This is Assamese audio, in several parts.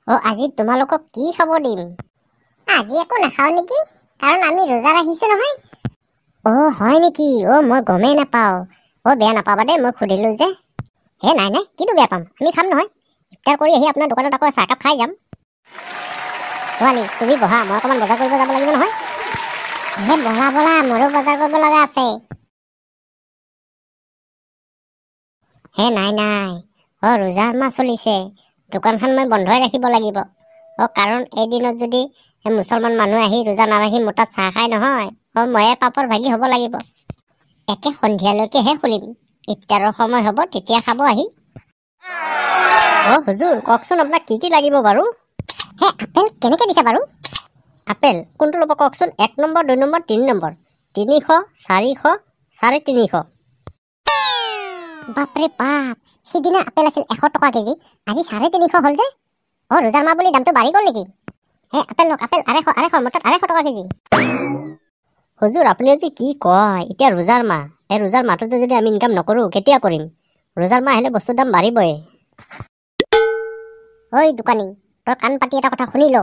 আজি তোমালোকক কি খবৰ দিম? আজি একো নাখাও নেকি, কাৰণ আমি ৰোজা ৰাখিছো নহয়। হয় নেকি? মই গমেই নাপাওঁ। বেয়া নাপাবা দেই, মই সুধিলো যে। নাই কিনো বেয়া পাম, আমি খাম নহয়। ইফতাৰ কৰি আহি আপোনাৰ দোকানত আকৌ চাহকাপ খাই যাম। ছোৱালী তুমি বহা, মই অকণমান বজাৰ কৰিব যাব লাগিব নহয়। বলা মোৰো বজাৰ কৰিব লগা আছে। নাই ৰোজাৰ মাহ চলিছে, দোকানখন মই বন্ধই ৰাখিব লাগিব। কাৰণ এই দিনত যদি মুছলমান মানুহ আহি ৰোজা নাৰাখি মোৰ তাত চাহ খাই নহয়, ময়ে পাপৰ ভাগি হ'ব লাগিব। একে সন্ধিয়ালৈকেহে খুলিম, ইফতাৰৰ সময় হ'ব তেতিয়া খাব আহি। হুজুৰ কওকচোন, আপোনাক কি লাগিব বাৰু? আপেল কেনেকে দিছে বাৰু? আপেল কোনটো ল'ব কওকচোন? 1 নম্বৰ, 2 নম্বৰ, 3 নম্বৰ, 300, 400, 350। বাপৰে বাপ, সিদিনা আপেল আছিল 100 টকা কেজি, আজি 350 হ'ল যে। ৰোজাৰ মাহ বুলি দামটো বাঢ়ি গ'ল নেকি? আপেল লওক, আপেল 250, মোৰ তাত 250 টকা কেজি। হুজুৰ আপুনি আজি কি কয়? এতিয়া ৰোজাৰ মাহ, এই ৰোজাৰ মাহটোতে যদি আমি ইনকাম নকৰোঁ কেতিয়া কৰিম? ৰোজাৰ মাহ আহিলে বস্তুৰ দাম বাঢ়িবই। দোকানী, তই কাণ পাতি এটা কথা শুনি ল।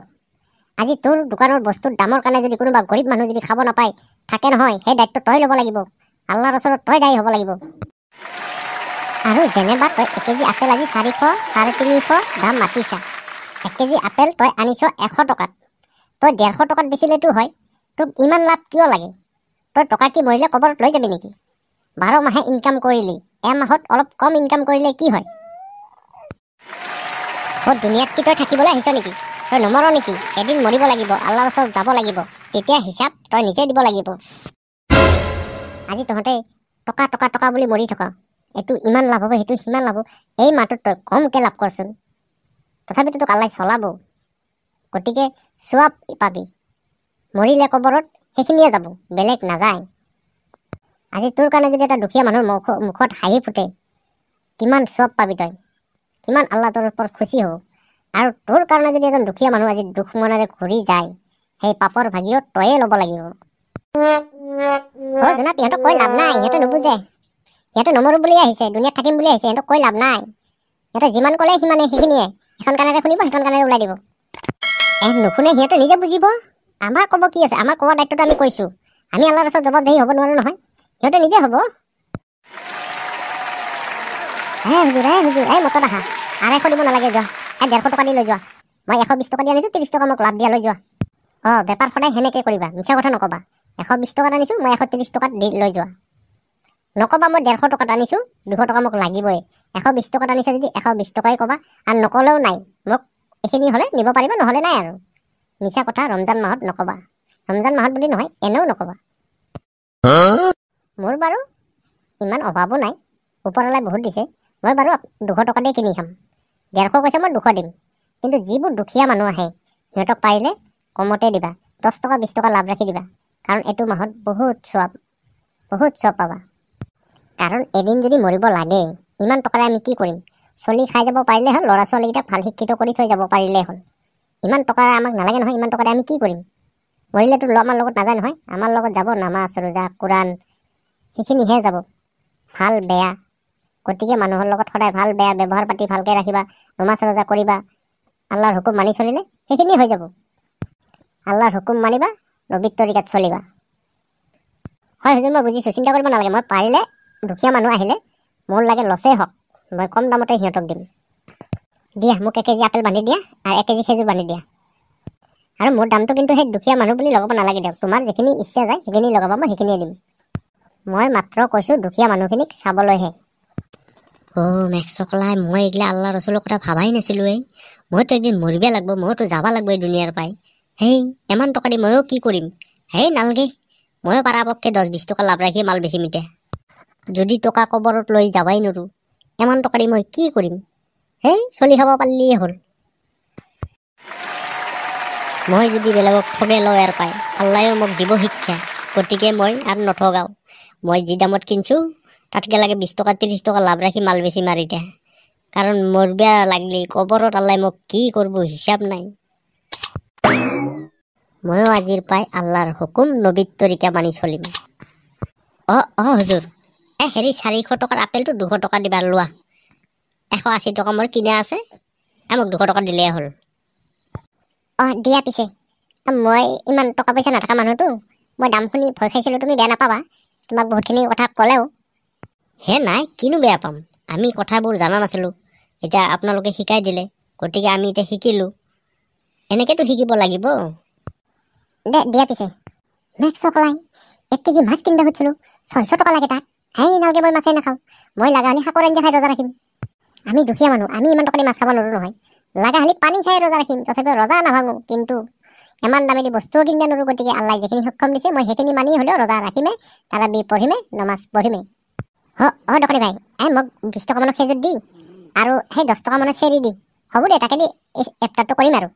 আজি তোৰ দোকানৰ বস্তুৰ দামৰ কাৰণে যদি কোনোবা গৰীব মানুহ যদি খাব নাপায় থাকে নহয়, সেই দায়িত্ব তই ল'ব লাগিব। আল্লাহৰ ওচৰত তই দায়ী হ'ব লাগিব। আৰু যেনেবা তই 1 কেজি আপেল আজি 400, 350 দাম মাতিছা, 1 কেজি আপেল তই আনিছ 100 টকাত, তই 150 টকাত বেচিলেতো হয়। তোক ইমান লাভ কিয় লাগে? তই টকা কি মৰিলে কবৰত লৈ যাবি নেকি? 12 মাহে ইনকাম কৰিলি, এমাহত অলপ কম ইনকাম কৰিলে কি হয়? দুনিয়াত কি তই থাকিবলৈ আহিছ নেকি? তই নমৰ নেকি? এদিন মৰিব লাগিব, আল্লাহৰ ওচৰত যাব লাগিব, তেতিয়া হিচাপ তই নিজে দিব লাগিব। আজি তহঁতে টকা টকা টকা বুলি মৰি থকা, এইটো ইমান লাভ হ'ব, সেইটো সিমান লাভ হ'ব, এই মাহটোত তই কমকে লাভ কৰচোন। তথাপিতো তোক আল্লাই চলাব, গতিকে চোৱাব পাবি। মৰিলে কবৰত সেইখিনিয়ে যাব, বেলেগ নাযায়। আজি তোৰ কাৰণে যদি এটা দুখীয়া মানুহৰ মুখত হাঁহি ফুটে, কিমান চোৱাব পাবি তই, কিমান আল্লাহ তোৰ ওপৰত খুচি হ'ব। আৰু তোৰ কাৰণে যদি এজন দুখীয়া মানুহ আজি দুখ মনেৰে ঘূৰি যায়, সেই পাপৰ ভাগিও তয়ে ল'ব লাগিব। জনাব, ইহঁতক কৈ লাভ নাই, সিহঁতে নুবুজে। সিহঁতে নমৰো বুলি আহিছে, দুনিয়াত থাকিম বুলি আহিছে, সিহঁতক কৈ লাভ নাই। সিহঁতে যিমান ক'লে সিমানে, সেইখিনিয়ে এখন কাণেৰে শুনিব, সেইখন কাণেৰে ওলাই দিব। নুশুনে, সিহঁতে নিজে বুজিব। আমাৰ ক'ব কি আছে? আমাৰ ক'বৰ দায়িত্বটো আমি কৈছো, আমি আল্লাহৰ ওচৰত জবাবদেহি হ'ব নোৱাৰো নহয়, সিহঁতে নিজে হ'ব। হুজুৰ মতত আহা, 250 দিব নালাগে, যোৱা। 150 টকা দি লৈ যোৱা। মই 120 টকা দি আনিছো, 30 টকা মোক লাভ দিয়া, লৈ যোৱা। বেপাৰ সদায় সেনেকে কৰিবা, মিছা কথা নকবা। 120 টকাত আনিছো, মই 130 টকাত দি লৈ যোৱা। নকবা মই 150 টকাত আনিছো, 200 টকা মোক লাগিবই। 120 টকাত আনিছা যদি 120 টকাই কবা, আৰু নকলেও নাই, মোক এইখিনি হ'লে নিব পাৰিবা, নহ'লে নাই আৰু। মিছা কথা ৰমজান মাহত নকবা, ৰমজান মাহত বুলি নহয়, এনেও নকবা। মোৰ বাৰু ইমান অভাৱো নাই, ওপৰৱালাই বহুত দিছে। মই বাৰু 200 টকা দিয়ে কিনি খাম। 150 কৈছে, মই 200 দিম। কিন্তু যিবোৰ দুখীয়া মানুহ আহে, সিহঁতক পাৰিলে কমতে দিবা, 10 টকা 20 টকা লাভ ৰাখি দিবা। কাৰণ এইটো মাহত বহুত চোৱাব পাবা। কাৰণ এদিন যদি মৰিব লাগে, ইমান টকাৰে আমি কি কৰিম? চলি খাই যাব পাৰিলে হ'ল, ল'ৰা ছোৱালীকেইটাক ভাল শিক্ষিত কৰি থৈ যাব পাৰিলে হ'ল। ইমান টকাৰে আমাক নালাগে নহয়, ইমান টকাৰে আমি কি কৰিম? মৰিলেতো আমাৰ লগত নাযায় নহয়, আমাৰ লগত যাব নামাজ, ৰোজা, কোৰাণ, সেইখিনিহে যাব, ভাল বেয়া। গতিকে মানুহৰ লগত সদায় ভাল বেয়া ব্যৱহাৰ পাতি ভালকে ৰাখিবা, নমাজ ৰোজা কৰিবা, আল্লাহৰ হুকুম মানি চলিলে সেইখিনি হৈ যাব। আল্লাহৰ হুকুম মানিবা, নবীৰ তৰিকাত চলিবা। হয় হুজুৰ, মই বুজিছো, চিন্তা কৰিব নালাগে। মই পাৰিলে দুখীয়া মানুহ আহিলে মোৰ লাগে লছেই হওক, মই কম দামতে সিহঁতক দিম। দিয়া, মোক 1 কেজি আপেল বান্ধি দিয়া, আৰু 1 কেজি খেজুৰ বান্ধি দিয়া। আৰু মোৰ দামটো কিন্তু সেই দুখীয়া মানুহ বুলি লগাব নালাগে দিয়ক, তোমাৰ যিখিনি ইচ্ছা যায় সেইখিনি লগাবা, মই সেইখিনিয়ে দিম। মই মাত্ৰ কৈছো দুখীয়া মানুহখিনিক চাবলৈহে। মেক্সকলাই, মই এইগিলা আল্লাহ ৰচুলৰ কথা ভাবাই নাছিলো। মইতো একদিন মৰিব লাগিব, মইতো যাব লাগিব এই দুনিয়াৰ পাই। ইমান টকা দি ময়ো কি কৰিম? নালগে, ময়ো পৰাপক্ষে 10-20 টকা লাভ ৰাখি মাল বেচিম এতিয়া। যদি টকা কবৰত লৈ যাবাই নোৱাৰো, ইমান টকা দি মই কি কৰিম? চলি খাব পাৰিলেই হ'ল। মই যদি বেলেগক ঠগে লওঁ ইয়াৰ পাই, আল্লাহেও মোক দিব শিক্ষা। গতিকে মই আৰু নঠগাওঁ। মই যি দামত কিনছো তাতকে লাগে 20 টকা 30 টকা লাভ ৰাখি মাল বেচিম আৰু এতিয়া। কাৰণ মৰবা লাগলি কবৰত আল্লাহ মোক কি কৰিব হিচাপ নাই। ময়ো আজিৰ পাই আল্লাহৰ হুকুম নবীৰ তৰিকা মানি চলিম। হুজুৰ, 400 টকাৰ আপেলটো 200 টকা দিবা, লোৱা। 180 টকা মোৰ কিনা আছে, মোক 200 টকা দিলেই হ'ল। দিয়া পিছে মই ইমান টকা পইচা নাথাকা মানুহটো, মই দাম শুনি ভয় খাইছিলোঁ, তুমি বেয়া নাপাবা। তোমাক বহুতখিনি কথা ক'লেও। হে নাই, কিনো বেয়া পাম। আমি কথাবোৰ জানা নাছিলোঁ, এতিয়া আপোনালোকে শিকাই দিলে, গতিকে আমি এতিয়া শিকিলোঁ। এনেকেতো শিকিব লাগিব। দিয়া পিছে নেক্সট চকলাই 1 কেজি মাছ কিনিব খুজিছিলোঁ, 600 টকা লাগে তাক। নালাগে, মই মাছেই নাখাওঁ, মই লাগা হ'লে শাকৰ আঞ্জা খাই ৰজা ৰাখিম। আমি দুখীয়া মানুহ, আমি ইমান টকা দি মাছ খাব নোৱাৰোঁ নহয়। লাগা হ'লে পানী খাই ৰজা ৰাখিম, তথাপিও ৰজা নাভাঙো। কিন্তু ইমান দামেদি বস্তুও কিনিব নোৱাৰোঁ, গতিকে আল্লাই যিখিনি সক্ষম দিছে মই সেইখিনি মানি হ'লেও ৰজা ৰাখিমে, তাৰাবি পঢ়িমে, নমাজ পঢ়িমে। দোকানী ভাই, মোক 20 টকা মানৰ খেজুৰ দি আৰু সেই 10 টকা মানৰ চেৰি দি, হ'ব দে, তাকে দি এফতাৰটো কৰিম আৰু।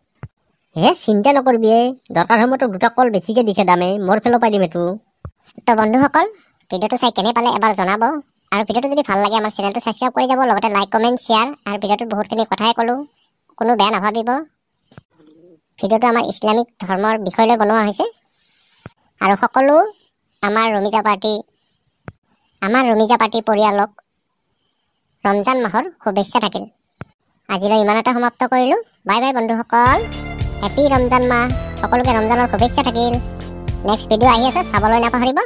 চিন্তা নকৰিবি, দৰকাৰ হয় মই তোক 2টা কল বেছিকে দিখে দামে, মোৰ ফালৰ পাই দিম এইটো। তো বন্ধুসকল, ভিডিঅ'টো চাই কেনে পালে এবাৰ জনাব, আৰু ভিডিঅ'টো যদি ভাল লাগে আমাৰ চেনেলটো ছাবস্ক্ৰাইব কৰি যাব, লগতে লাইক কমেণ্ট শ্বেয়াৰ। আৰু ভিডিঅ'টোত বহুতখিনি কথাই ক'লোঁ, কোনো বেয়া নাভাবিব। ভিডিঅ'টো আমাৰ ইছলামিক ধৰ্মৰ বিষয় লৈ বনোৱা হৈছে, আৰু সকলো আমাৰ ৰমিজা পাৰ্টি পৰিয়ালক ৰমজান মাহৰ শুভেচ্ছা থাকিল। আজিলৈ ইমানতে সমাপ্ত কৰিলোঁ। বাই বাই বন্ধুসকল, হেপী ৰমজান মাহ, সকলোকে ৰমজানৰ শুভেচ্ছা থাকিল। নেক্সট ভিডিঅ' আহি আছে, চাবলৈ নাপাহৰিব।